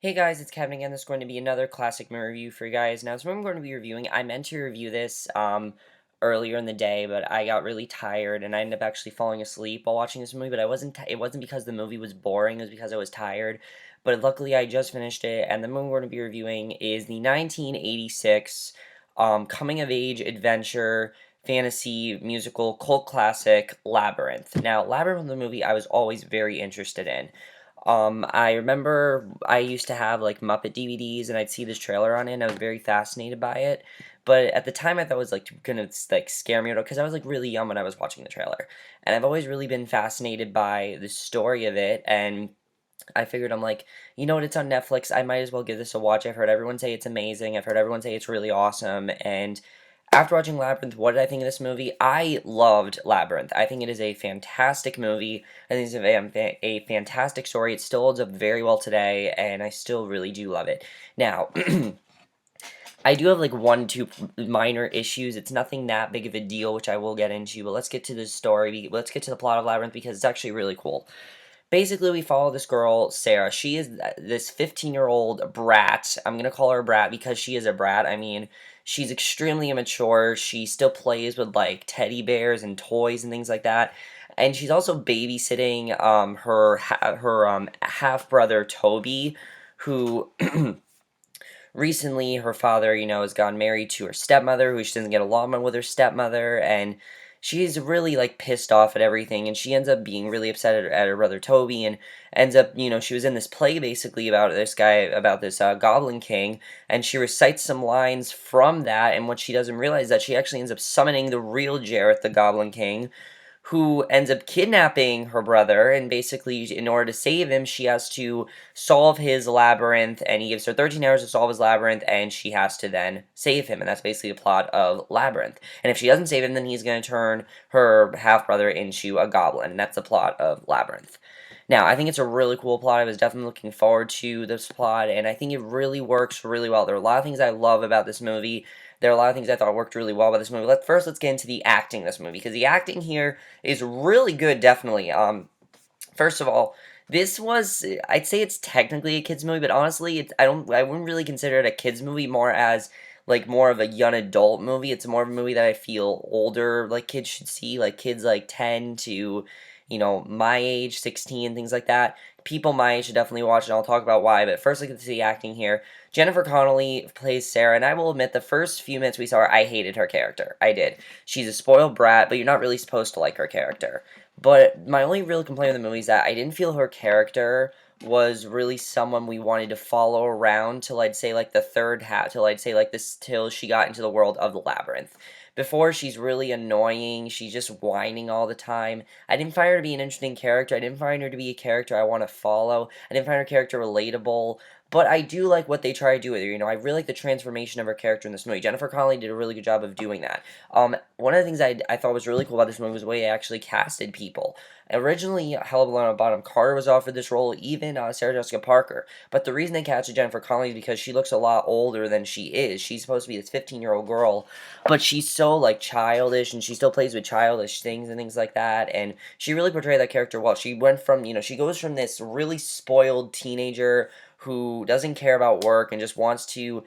Hey guys, it's Kevin again. This is going to be another classic movie review for you guys. Now, this movie I'm going to be reviewing, I meant to review this earlier in the day, but I got really tired and I ended up actually falling asleep while watching this movie. But it wasn't because the movie was boring; it was because I was tired. But luckily, I just finished it, and the movie we're going to be reviewing is the 1986 coming of age adventure fantasy musical cult classic Labyrinth. Now, Labyrinth was a movie I was always very interested in. I remember I used to have like Muppet DVDs and I'd see this trailer on it and I was very fascinated by it. But at the time I thought it was like gonna like scare me because I was like really young when I was watching the trailer. And I've always really been fascinated by the story of it, and I figured I'm like, you know what, it's on Netflix. I might as well give this a watch. I've heard everyone say it's amazing. I've heard everyone say it's really awesome. And after watching Labyrinth, what did I think of this movie? I loved Labyrinth. I think it is a fantastic movie. I think it's a fantastic story. It still holds up very well today, and I still really do love it. Now, I do have like one, two minor issues. It's nothing that big of a deal, which I will get into, but let's get to the story. Let's get to the plot of Labyrinth because it's actually really cool. Basically, we follow this girl, Sarah. She is this 15-year-old brat. I'm going to call her a brat because she is a brat. I mean, she's extremely immature. She still plays with, like, teddy bears and toys and things like that. And she's also babysitting her half-brother, Toby, who recently her father, has gotten married to her stepmother, who she doesn't get along with her stepmother, and she's really like pissed off at everything, and she ends up being really upset at her brother Toby, and ends up, she was in this play basically about this guy, about this Goblin King, and she recites some lines from that, and what she doesn't realize is that she actually ends up summoning the real Jareth, the Goblin King, who ends up kidnapping her brother, and basically in order to save him she has to solve his labyrinth, and he gives her 13 hours to solve his labyrinth, and she has to then save him, and that's basically the plot of Labyrinth. And if she doesn't save him, then he's going to turn her half-brother into a goblin, and that's the plot of Labyrinth. Now, I think it's a really cool plot. I was definitely looking forward to this plot, and I think it really works really well. There are a lot of things I love about this movie. There are a lot of things I thought worked really well about this movie. Let's get into the acting in this movie, because the acting here is really good, definitely. First of all, this was, I'd say it's technically a kids movie, but honestly, I wouldn't really consider it a kids movie, more as like more of a young adult movie. It's more of a movie that I feel older like kids should see, like kids like 10 to, my age, 16, things like that. People my age should definitely watch it, and I'll talk about why, but first, look at the acting here. Jennifer Connelly plays Sarah, and I will admit, the first few minutes we saw her, I hated her character. I did. She's a spoiled brat, but you're not really supposed to like her character. But my only real complaint with the movie is that I didn't feel her character was really someone we wanted to follow around till I'd say like the third half, till I'd say like this, till she got into the world of the Labyrinth. Before, she's really annoying, she's just whining all the time. I didn't find her to be an interesting character, I didn't find her to be a character I want to follow, I didn't find her character relatable, but I do like what they try to do with her. I really like the transformation of her character in this movie. Jennifer Connelly did a really good job of doing that. One of the things I thought was really cool about this movie was the way they actually casted people. Originally, Helena Bonham Carter was offered this role, even Sarah Jessica Parker. But the reason they casted Jennifer Connelly is because she looks a lot older than she is. She's supposed to be this 15-year-old girl, but she's so like childish, and she still plays with childish things and things like that. And she really portrayed that character well. She went from, she goes from this really spoiled teenager who doesn't care about work and just wants to,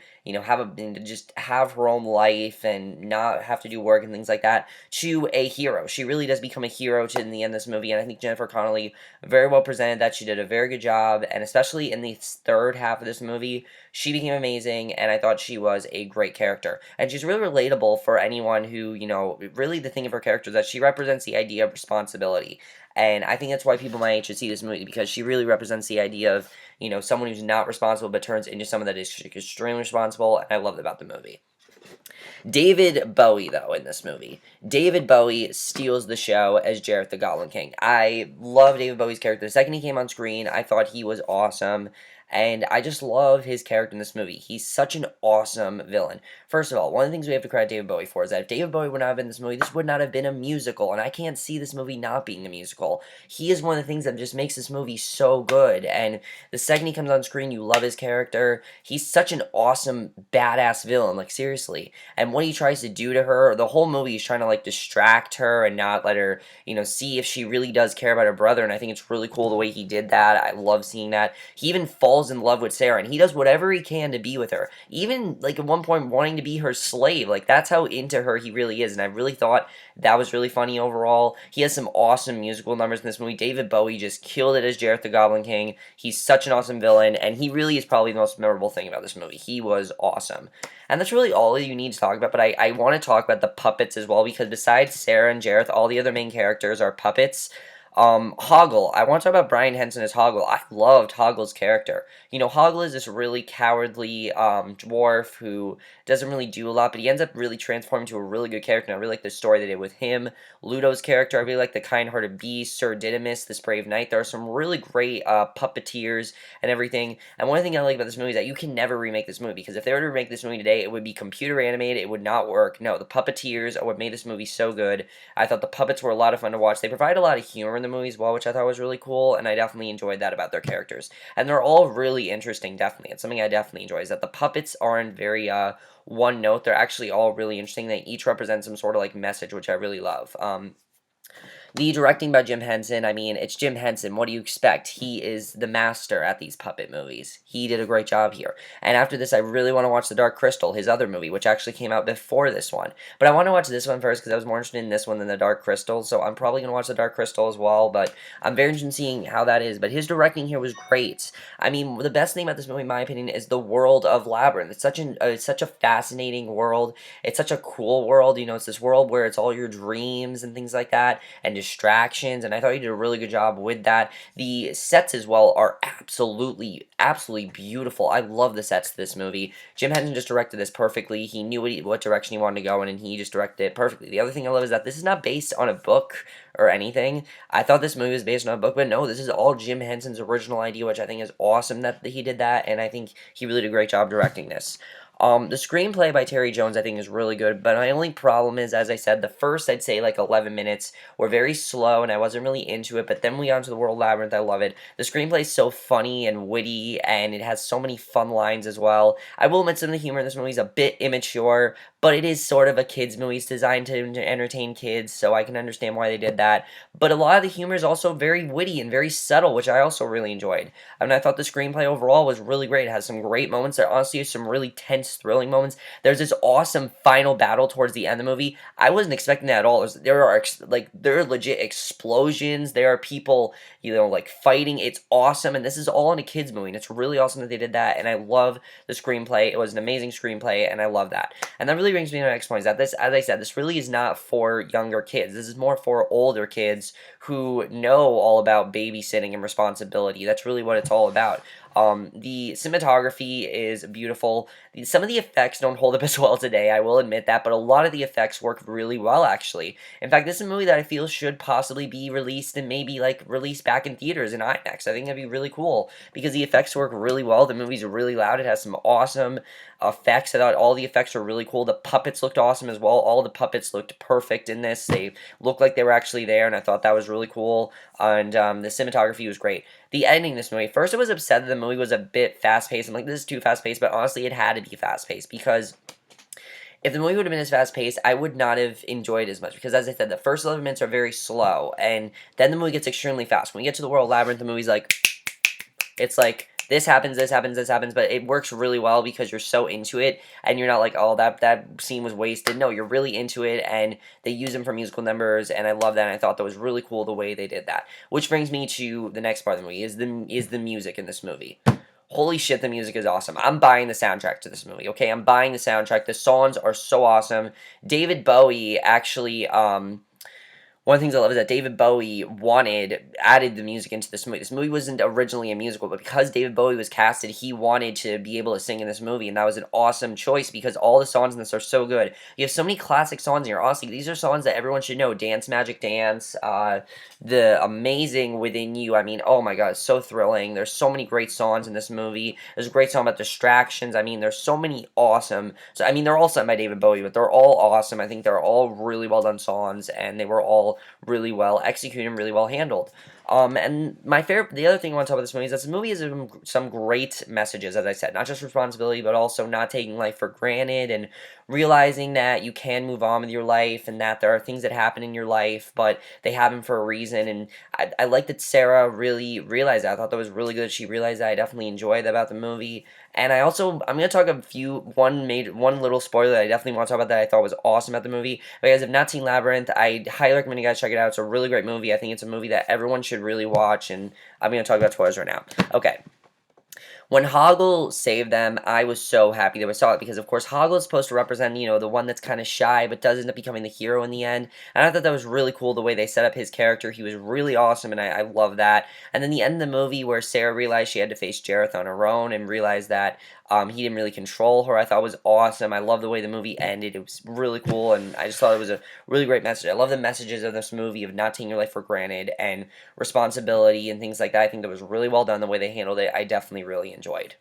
just have her own life and not have to do work and things like that, to a hero. She really does become a hero in the end of this movie, and I think Jennifer Connelly very well presented that. She did a very good job, and especially in the third half of this movie, she became amazing, and I thought she was a great character. And she's really relatable for anyone who, really the thing of her character is that she represents the idea of responsibility. And I think that's why people my age should see this movie, because she really represents the idea of, someone who's not responsible but turns into someone that is extremely responsible, and I love that about the movie. David Bowie, though, in this movie. David Bowie steals the show as Jareth the Goblin King. I love David Bowie's character. The second he came on screen, I thought he was awesome. And I just love his character in this movie. He's such an awesome villain. First of all, one of the things we have to credit David Bowie for is that if David Bowie would not have been in this movie, this would not have been a musical. And I can't see this movie not being a musical. He is one of the things that just makes this movie so good. And the second he comes on screen, you love his character. He's such an awesome, badass villain. Like, seriously. And what he tries to do to her, the whole movie is trying to, like, distract her and not let her, see if she really does care about her brother. And I think it's really cool the way he did that. I love seeing that. He even falls falls in love with Sarah, and he does whatever he can to be with her. Even, like, at one point wanting to be her slave. Like, that's how into her he really is, and I really thought that was really funny overall. He has some awesome musical numbers in this movie. David Bowie just killed it as Jareth the Goblin King. He's such an awesome villain, and he really is probably the most memorable thing about this movie. He was awesome. And that's really all you need to talk about, but I want to talk about the puppets as well, because besides Sarah and Jareth, all the other main characters are puppets. Hoggle. I want to talk about Brian Henson as Hoggle. I loved Hoggle's character. You know, Hoggle is this really cowardly dwarf who doesn't really do a lot, but he ends up really transforming to a really good character, and I really like the story they did with him. Ludo's character, I really like the kind-hearted beast, Sir Didymus, this brave knight. There are some really great puppeteers and everything, and one thing I like about this movie is that you can never remake this movie, because if they were to remake this movie today, it would be computer animated, it would not work. No, the puppeteers are what made this movie so good. I thought the puppets were a lot of fun to watch. They provide a lot of humor in the movie as well, which I thought was really cool, and I definitely enjoyed that about their characters. And they're all really interesting, definitely. It's something I definitely enjoy, is that the puppets aren't very, one note. They're actually all really interesting. They each represent some sort of, like, message, which I really love. The directing by Jim Henson, I mean, it's Jim Henson. What do you expect? He is the master at these puppet movies. He did a great job here. And after this, I really want to watch The Dark Crystal, his other movie, which actually came out before this one. But I want to watch this one first because I was more interested in this one than The Dark Crystal, so I'm probably going to watch The Dark Crystal as well, but I'm very interested in seeing how that is. But his directing here was great. I mean, the best thing about this movie, in my opinion, is the world of Labyrinth. It's such a fascinating world. It's such a cool world. You know, it's this world where it's all your dreams and things like that, and distractions, and I thought he did a really good job with that. The sets as well are absolutely beautiful. I love the sets of this movie. Jim Henson just directed this perfectly. He knew what direction he wanted to go in, and he just directed it perfectly. The other thing I love is that this is not based on a book or anything. I thought this movie was based on a book, but no, this is all Jim Henson's original idea, which I think is awesome that he did that, and I think he really did a great job directing this. The screenplay by Terry Jones I think is really good, but my only problem is, as I said, the first, I'd say, like 11 minutes were very slow, and I wasn't really into it, but then we got into the World Labyrinth, I love it. The screenplay is so funny and witty, and it has so many fun lines as well. I will admit some of the humor in this movie is a bit immature, but it is sort of a kids' movie. It's designed to entertain kids, so I can understand why they did that. But a lot of the humor is also very witty and very subtle, which I also really enjoyed. I mean, I thought the screenplay overall was really great. It has some great moments. There honestly is some really tense, thrilling moments. There's this awesome final battle towards the end of the movie. I wasn't expecting that at all. There are legit explosions. There are people, you know, like fighting. It's awesome, and this is all in a kids' movie, and it's really awesome that they did that, and I love the screenplay. It was an amazing screenplay, and I love that. And that really brings me to my next point, is that this, as I said, this really is not for younger kids. This is more for older kids who know all about babysitting and responsibility. That's really what it's all about. The cinematography is beautiful. Some of the effects don't hold up as well today, I will admit that, but a lot of the effects work really well, actually. In fact, this is a movie that I feel should possibly be released and maybe, like, released back in theaters in IMAX. I think that'd be really cool, because the effects work really well. The movie's really loud. It has some awesome effects. I thought all the effects were really cool. The puppets looked awesome as well. All the puppets looked perfect in this. They looked like they were actually there, and I thought that was really cool. And the cinematography was great. The ending of this movie, first I was upset that the movie was a bit fast-paced. I'm like, this is too fast-paced, but honestly, it had to be fast-paced, because if the movie would have been as fast-paced, I would not have enjoyed it as much, because as I said, the first 11 minutes are very slow, and then the movie gets extremely fast. When we get to the World Labyrinth, the movie's like, it's like, this happens, this happens, this happens, but it works really well because you're so into it, and you're not like, oh, that scene was wasted. No, you're really into it, and they use them for musical numbers, and I love that, and I thought that was really cool the way they did that. Which brings me to the next part of the movie, is the music in this movie. Holy shit, the music is awesome. I'm buying the soundtrack to this movie, okay? I'm buying the soundtrack. The songs are so awesome. David Bowie actually, one of the things I love is that David Bowie added the music into this movie. This movie wasn't originally a musical, but because David Bowie was casted, he wanted to be able to sing in this movie, and that was an awesome choice because all the songs in this are so good. You have so many classic songs here. Honestly, these are songs that everyone should know. Dance Magic Dance, the Amazing Within You. I mean, oh my god, it's so thrilling. There's so many great songs in this movie. There's a great song about distractions. I mean, there's so many awesome. So, I mean, they're all sung by David Bowie, but they're all awesome. I think they're all really well done songs, and they were all really well executed and really well handled. And the other thing I want to talk about this movie is that this movie has some great messages, as I said, not just responsibility, but also not taking life for granted and realizing that you can move on with your life and that there are things that happen in your life, but they happen for a reason. And I like that Sarah really realized that. I thought that was really good. She realized that. I definitely enjoyed that about the movie. And I'm gonna talk one little spoiler that I definitely want to talk about that I thought was awesome about the movie. If you guys have not seen Labyrinth, I highly recommend you guys check it out. It's a really great movie. I think it's a movie that everyone should really watch, and I'm gonna talk about spoilers right now. Okay. When Hoggle saved them, I was so happy that we saw it because, of course, Hoggle is supposed to represent, the one that's kind of shy but does end up becoming the hero in the end. And I thought that was really cool the way they set up his character. He was really awesome, and I love that. And then the end of the movie where Sarah realized she had to face Jareth on her own and realized that he didn't really control her, I thought was awesome. I love the way the movie ended. It was really cool, and I just thought it was a really great message. I love the messages of this movie of not taking your life for granted and responsibility and things like that. I think that was really well done the way they handled it. I definitely really enjoyed.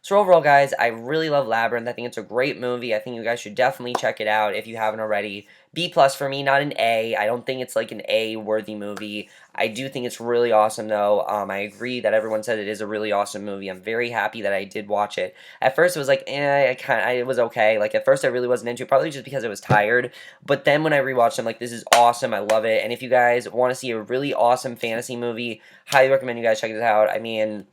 So overall, guys, I really love Labyrinth. I think it's a great movie. I think you guys should definitely check it out if you haven't already. B plus for me, not an A. I don't think it's like an A worthy movie. I do think it's really awesome though. I agree that everyone said it is a really awesome movie. I'm very happy that I did watch it. At first, it was like, it was okay. Like at first, I really wasn't into it, probably just because I was tired. But then when I rewatched, I'm like, this is awesome. I love it. And if you guys want to see a really awesome fantasy movie, highly recommend you guys check it out. I mean,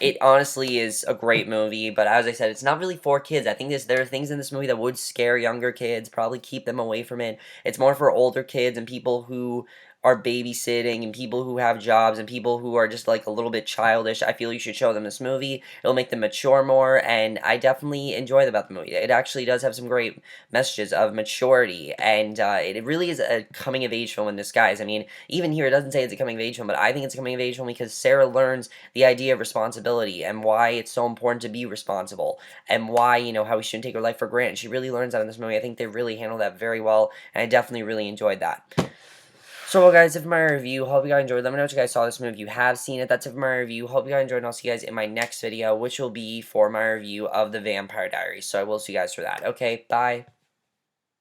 it honestly is a great movie, but as I said, it's not really for kids. I think there are things in this movie that would scare younger kids, probably keep them away from it. It's more for older kids and people who are babysitting and people who have jobs and people who are just like a little bit childish. I feel you should show them this movie. It'll make them mature more, and I definitely enjoy about the movie. It actually does have some great messages of maturity, and it really is a coming of age film in disguise. I mean, even here it doesn't say it's a coming of age film, but I think it's a coming of age film because Sarah learns the idea of responsibility and why it's so important to be responsible and why, how we shouldn't take our life for granted. She really learns that in this movie. I think they really handle that very well, and I definitely really enjoyed that. So, well, guys, if my review, hope you guys enjoyed. Let me know what you guys saw this movie. If you have seen it, that's it for my review. Hope you guys enjoyed, and I'll see you guys in my next video, which will be for my review of The Vampire Diaries. So I will see you guys for that. Okay, bye.